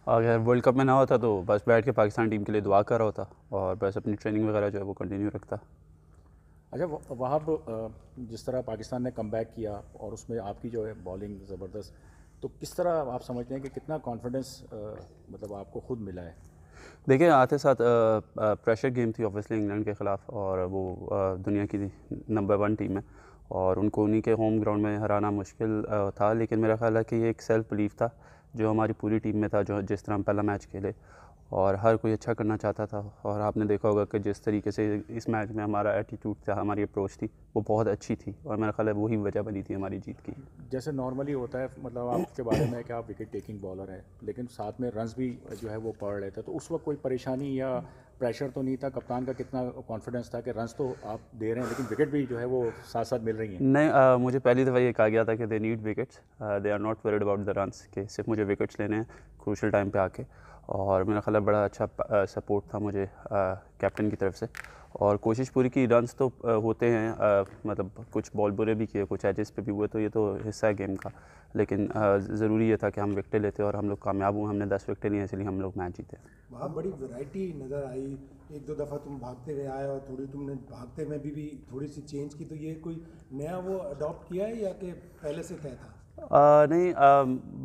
अगर world cup में ना होता तो बस बैठ के पाकिस्तान टीम के लिए दुआ कर रहा होता और बस अपनी ट्रेनिंग वगैरह जो है वो कंटिन्यू रखता। अच्छा वहाँ जिस तरह पाकिस्तान ने कमबैक किया और उसमें आपकी जो है बॉलिंग ज़बरदस्त, तो किस तरह आप समझते हैं कि कितना कॉन्फिडेंस मतलब आपको खुद मिला है? देखिए आते साथ प्रेशर गेम थी ऑब्वियसली इंग्लैंड के ख़िलाफ़, और वो दुनिया की नंबर 1 टीम है और उनको उन्हीं के होम ग्राउंड में हराना मुश्किल था, लेकिन मेरा ख़्याल है कि ये एक सेल्फ बिलीफ था जो हमारी पूरी टीम में था, जो जिस तरह हम पहला मैच खेले और हर कोई अच्छा करना चाहता था। और आपने देखा होगा कि जिस तरीके से इस मैच में हमारा एटीट्यूड था, हमारी अप्रोच थी, वो बहुत अच्छी थी और मेरा ख़्याल है वही वजह बनी थी हमारी जीत की। जैसे नॉर्मली होता है, मतलब आपके बारे में है कि आप विकेट टेकिंग बॉलर हैं, लेकिन साथ में रन्स भी जो है वो पड़ रहे थे, तो उस वक्त कोई परेशानी या प्रेशर तो नहीं था? कप्तान का कितना कॉन्फिडेंस था कि रन्स तो आप दे रहे हैं लेकिन विकेट भी जो है वो साथ साथ मिल रही हैं? नहीं, मुझे पहली दफ़ा ये कहा गया था कि they need wickets, they are not worried about the runs, कि सिर्फ मुझे विकेट्स लेने हैं क्रूशल टाइम पे आके। और मेरा ख़्याल है बड़ा अच्छा सपोर्ट था मुझे कैप्टन की तरफ से, और कोशिश पूरी की। रन्स तो होते हैं, मतलब कुछ बॉल बुरे भी किए, कुछ एजेस पे भी हुए, तो ये तो हिस्सा है गेम का, लेकिन ज़रूरी ये था कि हम विकेटें लेते और हम लोग कामयाब हुए। हमने 10 विकेटें ली, इसलिए हम लोग मैच जीते। वहाँ बड़ी वैरायटी नज़र आई। एक दो दफ़ा तुम भागते हुए आए और थोड़ी तुमने भागते में भी थोड़ी सी चेंज की, तो ये कोई नया वो अडॉप्ट किया है या कि पहले से तय था? नहीं,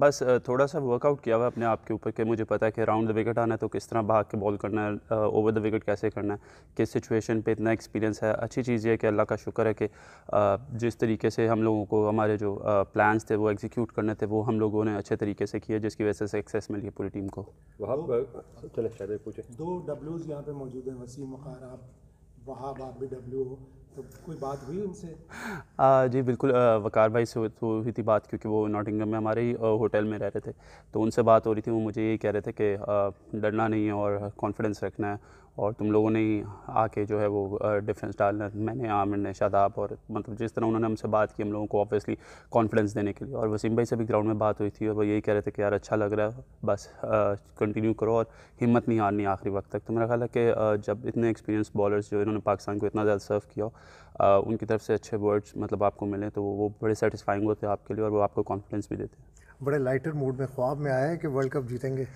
बस थोड़ा सा वर्कआउट किया हुआ है अपने आप के ऊपर, कि मुझे पता है कि राउंड द विकेट आना है तो किस तरह भाग के बॉल करना है, ओवर द विकेट कैसे करना है, किस सिचुएशन पे इतना एक्सपीरियंस है। अच्छी चीज़ ये है कि अल्लाह का शुक्र है कि जिस तरीके से हम लोगों को हमारे जो प्लान्स थे वो एग्जीक्यूट करने थे, वो हम लोगों ने अच्छे तरीके से किए, जिसकी वजह से सक्सेस मिली है पूरी टीम को। वहाँ चले शायद पूछे। दो डब्ल्यूज़ यहाँ पे मौजूद हैं, वसीम वक़ार, आप वहाब, आप भी डब्ल्यू हो, तो कोई बात हुई उनसे? जी बिल्कुल, वकार भाई से हुई थी बात, क्योंकि वो नॉटिंघम में हमारे ही होटल में रह रहे थे, तो उनसे बात हो रही थी। वो मुझे यही कह रहे थे कि डरना नहीं है और कॉन्फिडेंस रखना है, और तुम लोगों ने ही आके जो है वो डिफरेंस डालना है। मैंने, आमिर ने, शादाब, और मतलब जिस तरह उन्होंने हमसे बात की हम लोगों को ऑब्वियसली कॉन्फिडेंस देने के लिए। और वसीम भाई से भी ग्राउंड में बात हुई थी और वो यही कह रहे थे कि यार अच्छा लग रहा है, बस कंटिन्यू करो और हिम्मत नहीं हारनी आखिरी वक्त तक। तो मेरा ख्याल है कि जब इतने एक्सपीरियंस बॉलर्स जो इन्होंने पाकिस्तान को इतना ज़्यादा सर्व किया हो, उनकी तरफ से अच्छे वर्ड्स मतलब आपको मिले, तो वो बड़े सेटिस्फाइंग होते हैं आपके लिए और वो आपको कॉन्फिडेंस भी देते हैं। बड़े लाइटर मूड में ख्वाब में आया है कि वर्ल्ड कप जीतेंगे?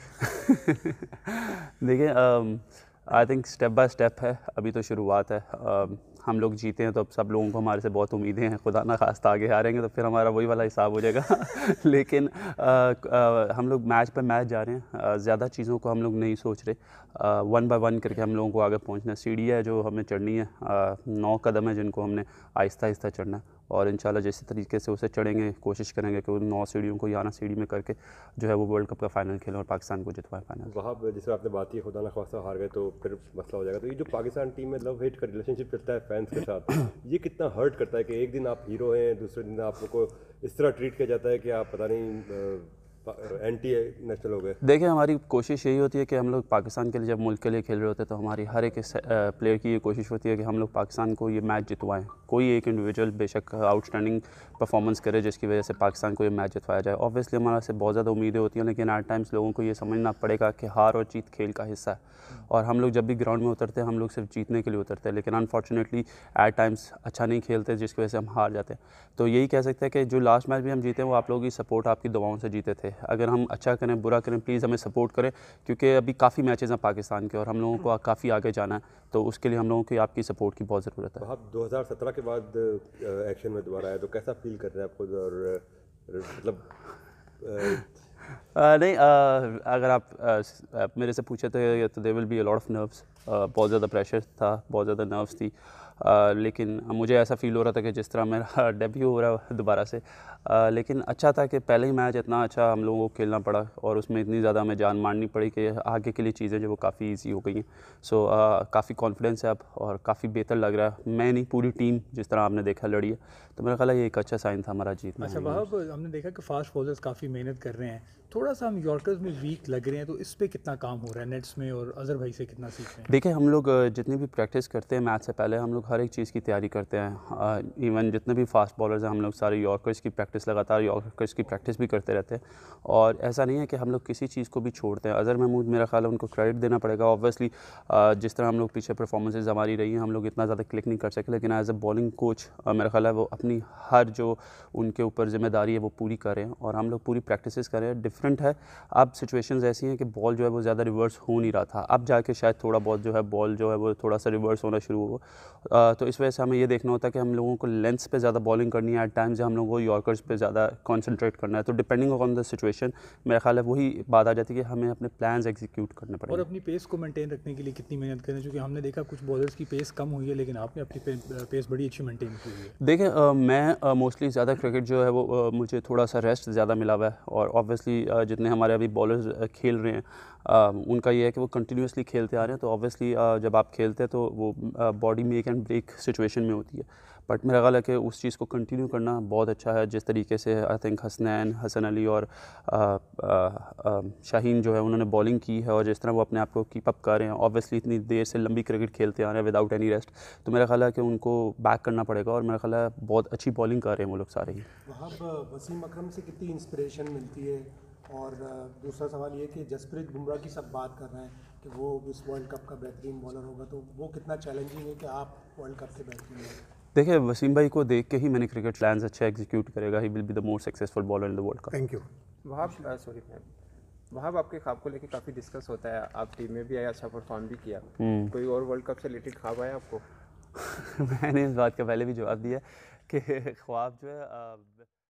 देखिए, I think step by step है, अभी तो शुरुआत है। हम लोग जीते हैं तो अब सब लोगों को हमारे से बहुत उम्मीदें हैं, खुदा ना खास्ता आगे हारेंगे तो फिर हमारा वही वाला हिसाब हो जाएगा। लेकिन हम लोग मैच पे मैच जा रहे हैं, ज़्यादा चीज़ों को हम लोग नहीं सोच रहे, 1 बाय 1 करके हम लोगों को आगे पहुंचना है। सीढ़ी है जो हमें चढ़नी है, 9 कदम है जिनको हमने आहिस्ता आहिस्ता चढ़ना है, और इंशाल्लाह जिस तरीके से उसे चढ़ेंगे कोशिश करेंगे कि उन 9 सीढ़ियों को याना सीढ़ी में करके जो है वो वर्ल्ड कप का फाइनल खेलें और पाकिस्तान को जितवाएं फाइनल। वहाँ जैसे आपने बात की खुदा ना खास्ता हार गए तो फिर मसला हो जाएगा, तो ये जो पाकिस्तान टीम में लव हेट का रिलेशनशिप चलता है फैंस के साथ, ये कितना हर्ट करता है कि एक दिन आप हीरो हैं, दूसरे दिन आप लोग को इस तरह ट्रीट किया जाता है कि आप पता नहीं एंटी नेशनल हो गए? देखिए, हमारी कोशिश यही होती है कि हम लोग पाकिस्तान के लिए, जब मुल्क के लिए खेल रहे होते हैं, तो हमारी हर एक प्लेयर की ये कोशिश होती है कि हम लोग पाकिस्तान को ये मैच जितवाएं। कोई एक इंडिविजुअल बेशक आउटस्टैंडिंग परफॉर्मेंस करे जिसकी वजह से पाकिस्तान को ये मैच जितवाया जाए। ऑब्वियसली हमारे से बहुत ज़्यादा उम्मीदें होती हैं, लेकिन एट टाइम्स लोगों को ये समझना पड़ेगा कि हार और जीत खेल का हिस्सा है, और हम लोग जब भी ग्राउंड में उतरते हैं हम लोग सिर्फ जीतने के लिए उतरते हैं, लेकिन अनफॉर्चुनेटली एट टाइम्स अच्छा नहीं खेलते जिसकी वजह से हम हार जाते हैं। तो यही कह सकते हैं कि जो लास्ट मैच भी हम जीते हैं वो आप लोगों की सपोर्ट, आपकी दुआओं से जीते थे। अगर हम अच्छा करें बुरा करें, प्लीज़ हमें सपोर्ट करें, क्योंकि अभी काफ़ी मैचेस हैं पाकिस्तान के और हम लोगों को काफ़ी आगे जाना है, तो उसके लिए हम लोगों की आपकी सपोर्ट की बहुत ज़रूरत है। आप 2017 के बाद एक्शन में दोबारा आए तो कैसा फील कर रहे हैं आप खुद? और मतलब नहीं, अगर आप मेरे से पूछे तो there will be a lot of nerves, बहुत ज़्यादा प्रेशर था, बहुत ज़्यादा नर्व्स थी, लेकिन मुझे ऐसा फ़ील हो रहा था कि जिस तरह मेरा डेब्यू हो रहा है दोबारा से, लेकिन अच्छा था कि पहले ही मैच इतना अच्छा हम लोगों को खेलना पड़ा और उसमें इतनी ज़्यादा हमें जान मारनी पड़ी कि आगे के लिए चीज़ें जो वो काफ़ी ईजी हो गई हैं। सो काफ़ी कॉन्फिडेंस है अब और काफ़ी बेहतर लग रहा है। मैं नहीं, पूरी टीम जिस तरह आपने देखा लड़ी है, तो मेरा ख्याल है ये एक अच्छा साइन था हमारा जीतना। अच्छा वहाब, हमने देखा कि फास्ट बॉलर्स काफ़ी मेहनत कर रहे हैं, थोड़ा सा हम यॉर्कर्स में वीक लग रहे हैं, तो इस पे कितना काम हो रहा है नेट्स में, और अज़हर भाई से कितना सीख रहे हैं? देखिए, हम लोग जितनी भी प्रैक्टिस करते हैं मैच से पहले, हम लोग हर एक चीज़ की तैयारी करते हैं। इवन जितने भी फास्ट बॉलर्स हैं हम लोग सारे यॉर्कर्स की प्रैक्टिस, लगातार यॉर्कर्स की प्रैक्टिस भी करते रहते हैं, और ऐसा नहीं है कि हम लोग किसी चीज़ को भी छोड़ते हैं। अज़हर महमूद, मेरा ख्याल है उनको क्रेडिट देना पड़ेगा। ऑब्वियसली जिस तरह हम लोग पीछे परफॉर्मेंसेज हमारी रही हैं, हम लोग इतना ज़्यादा क्लिक नहीं कर सके, लेकिन एज अ बॉलिंग कोच मेरा ख्याल है वो अपनी हर जो उनके ऊपर जिम्मेदारी है वो पूरी करें, और हम लोग पूरी प्रैक्टिस करें। डिफरेंट है। अब सिचुएशंस ऐसी हैं कि बॉल जो है वो ज़्यादा रिवर्स हो नहीं रहा था, अब जाके शायद थोड़ा बहुत जो है बॉल जो है वो थोड़ा सा रिवर्स होना शुरू हो। तो इस वजह से हमें ये देखना होता है कि हम लोगों को लेंथ्स पे ज़्यादा बॉलिंग करनी है, एट टाइम्स हम लोगों को यॉर्कर्स पे ज़्यादा कॉन्सेंट्रेट करना है। तो डिपेंडिंग ऑन द सिचुएशन मेरा ख्याल है वही बात आ जाती है कि हमें अपने प्लान्स एग्जीक्यूट करने और पड़ेंगे। अपनी पेस को मेंटेन रखने के लिए कितनी मेहनत करें, क्योंकि हमने देखा कुछ बॉलर्स की पेस कम हुई है लेकिन आपने अपनी पेस बड़ी अच्छी मेंटेन की हुई है। देखिए मैं मोस्टली ज़्यादा क्रिकेट जो है वो मुझे थोड़ा सा रेस्ट ज़्यादा मिला हुआ है, और ऑब्वियसली जितने हमारे अभी बॉलर्स खेल रहे हैं उनका ये है कि वो कंटिन्यूसली खेलते आ रहे हैं। तो ऑब्वियसली जब आप खेलते हैं तो वो body make and break situation में होती है, बट मेरा ख्याल है कि उस चीज़ को कंटिन्यू करना बहुत अच्छा है। जिस तरीके से आई थिंक हसनैन, हसन अली और शाहीन जो है उन्होंने बॉलिंग की है, और जिस तरह वो अपने आप को कीप अप कर रहे हैं, ऑब्वियसली इतनी देर से लंबी क्रिकेट खेलते आ रहे हैं विदाउट एनी रेस्ट, तो मेरा ख्याल है कि उनको बैक करना पड़ेगा, और मेरा ख्याल है बहुत अच्छी बॉलिंग कर रहे हैं वो लोग सारे ही। वहाँ वसीम अकरम से कितनी इंस्पिरेशन मिलती है? और दूसरा सवाल ये कि जसप्रीत बुमराह की सब बात कर रहे हैं कि वो इस वर्ल्ड कप का बेहतरीन बॉलर होगा, तो वो कितना चैलेंजिंग है कि आप वर्ल्ड कप के बेहतरीन बॉलर? देखिए वसीम भाई को देख के ही मैंने क्रिकेट प्लान्स अच्छे एग्जीक्यूट करेगा, he will be the most successful bowler in the world cup. Thank you. Wahab sorry ma'am, Wahab आपके ख्वाब को लेके काफ़ी डिस्कस होता है, आप टीम में भी आए, अच्छा परफॉर्म भी किया, कोई और वर्ल्ड कप से रिलेटेड ख्वाब आया आपको? मैंने इस बात का पहले भी जवाब दिया कि ख्वाब जो है